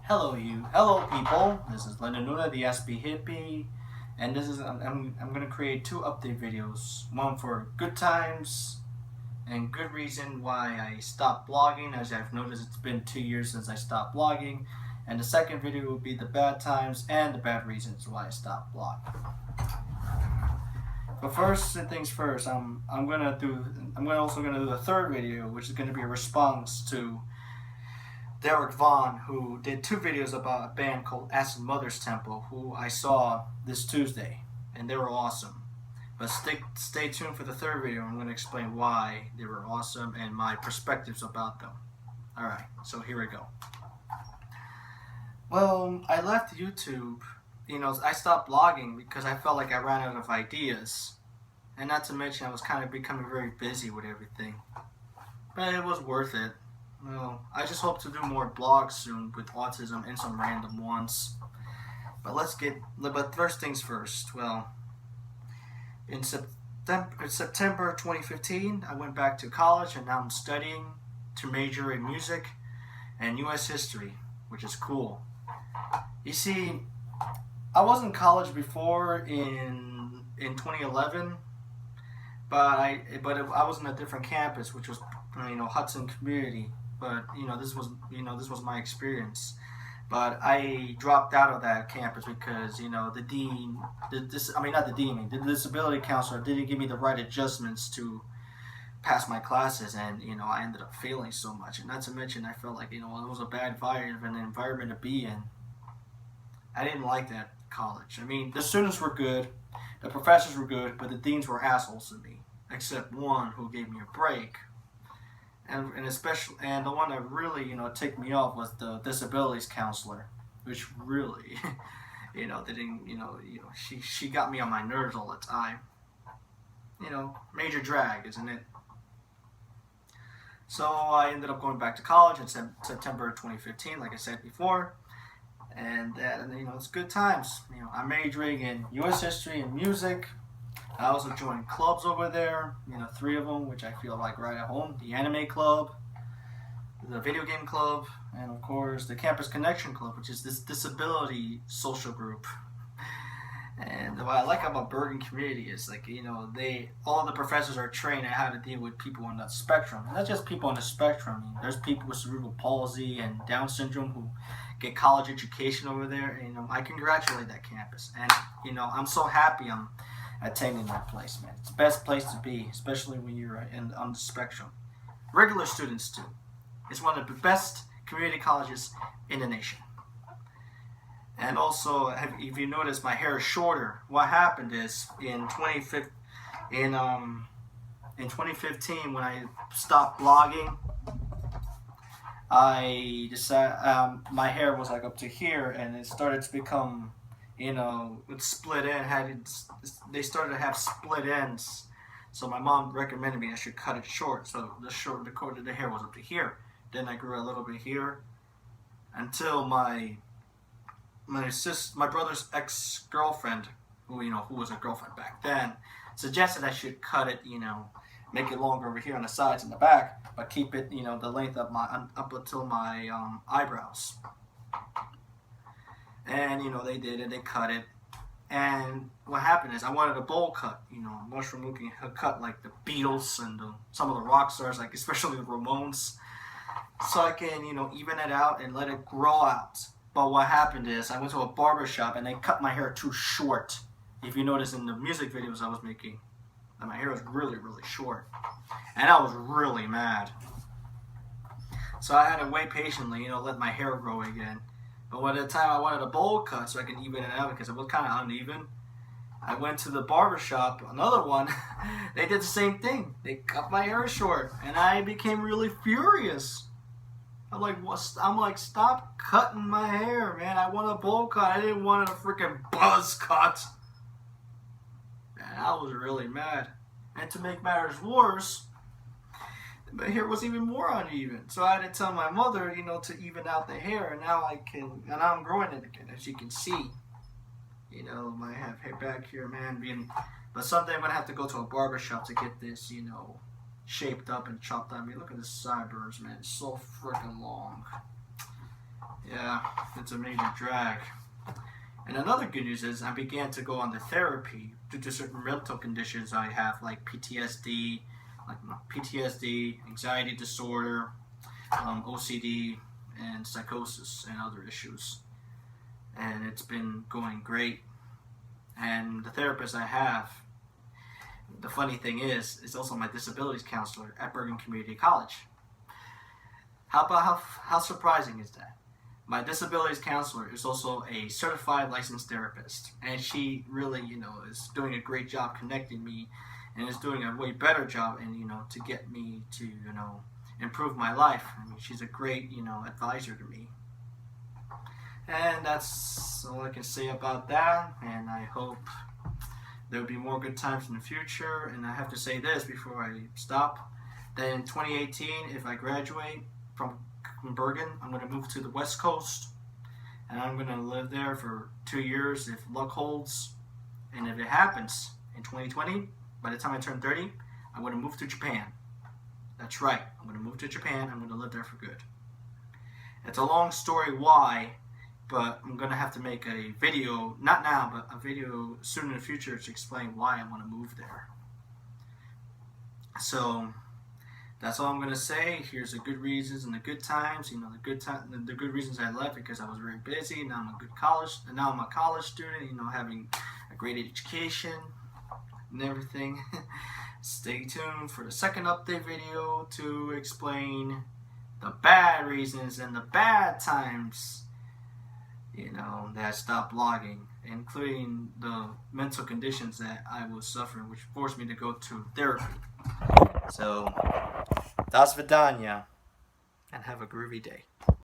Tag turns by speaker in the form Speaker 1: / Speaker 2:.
Speaker 1: Hello people. This is Lennon Luna, the SB Hippie, and this is I'm gonna create two update videos. One for good times and good reason why I stopped blogging. As I've noticed, it's been 2 years since I stopped blogging, and the second video will be the bad times and the bad reasons why I stopped blogging. But first things first, I'm also gonna do the third video, which is gonna be a response to Derek Vaughn, who did two videos about a band called Acid Mother's Temple, who I saw this Tuesday, and they were awesome. But stay tuned for the third video. I'm going to explain why they were awesome and my perspectives about them. Alright, so here we go. Well, I left YouTube. I stopped blogging because I felt like I ran out of ideas. And not to mention I was kind of becoming very busy with everything. But it was worth it. Well, I just hope to do more blogs soon with autism and some random ones. But first things first. Well, in September 2015, I went back to college, and now I'm studying to major in music and U.S. history, which is cool. You see, I was in college before in 2011, but I was in a different campus, which was Hudson Community. But this was my experience. But I dropped out of that campus because the dean, the disability counselor didn't give me the right adjustments to pass my classes, and I ended up failing so much. And not to mention, I felt like it was a bad environment to be in. I didn't like that college. I mean, the students were good, the professors were good, but the deans were assholes to me. Except one who gave me a break. And the one that really ticked me off was the disabilities counselor, which really she got me on my nerves all the time. Major drag, isn't it? So I ended up going back to college in September 2015, like I said before, and it's good times. I'm majoring in U.S. history and music. I also joined clubs over there, 3 of them, which I feel like right at home. The anime club, the video game club, and of course the Campus Connection Club, which is this disability social group. And what I like about Bergen Community is all the professors are trained on how to deal with people on the spectrum. And not just people on the spectrum. There's people with cerebral palsy and Down syndrome who get college education over there. And I congratulate that campus. And I'm so happy I'm attending that place, man. It's the best place to be, especially when you're on the spectrum. Regular students too. It's one of the best community colleges in the nation. And also, if you notice, my hair is shorter. What happened is in 2015, when I stopped blogging, I decided my hair was up to here, and it started to become with split end. They started to have split ends. So my mom recommended me I should cut it short. So the hair was up to here. Then I grew a little bit here until my brother's ex-girlfriend, who was a girlfriend back then, suggested I should cut it, make it longer over here on the sides and the back, but keep it, the length of up until my eyebrows. And they did it. They cut it. And what happened is I wanted a bowl cut, mushroom looking cut like the Beatles and some of the rock stars, like especially the Ramones, so I can even it out and let it grow out. But what happened is I went to a barber shop and they cut my hair too short. If you notice in the music videos I was making, that my hair was really, really short, and I was really mad. So I had to wait patiently, let my hair grow again. But by the time I wanted a bowl cut so I can even it out because it was kind of uneven, I went to the barber shop, another one. They did the same thing. They cut my hair short, and I became really furious. I'm like, stop cutting my hair, man. I want a bowl cut. I didn't want a freaking buzz cut. And I was really mad. And to make matters worse, my hair was even more uneven. So I had to tell my mother, to even out the hair. And now I'm growing it again, as you can see. I have hair back here, man. But someday I'm going to have to go to a barber shop to get this, shaped up and chopped on me. Look at the sideburns, man. It's so freaking long. Yeah, it's a major drag. And another good news is I began to go on the therapy due to certain mental conditions I have, like PTSD, anxiety disorder, OCD, and psychosis, and other issues. And it's been going great. And the therapist I have, the funny thing is also my disabilities counselor at Bergen Community College. How surprising is that? My disabilities counselor is also a certified licensed therapist, and she really, is doing a great job connecting me, and is doing a way better job, and to get me to, improve my life. I mean, she's a great, advisor to me, and that's all I can say about that. And I hope there'll be more good times in the future. And I have to say this before I stop: that in 2018, if I graduate from Bergen, I'm going to move to the West Coast, and I'm going to live there for 2 years if luck holds. And if it happens in 2020, by the time I turn 30, I'm going to move to Japan. That's right, I'm going to move to Japan. I'm going to live there for good. It's a long story why, but I'm going to have to make a video, not now, but a video soon in the future to explain why I want to move there. So that's all I'm gonna say. Here's the good reasons and the good times. The good reasons I left because I was very busy. Now I'm a college student. Having a great education and everything. Stay tuned for the second update video to explain the bad reasons and the bad times. That I stopped blogging, including the mental conditions that I was suffering, which forced me to go to therapy. So, das vidanya, and have a groovy day.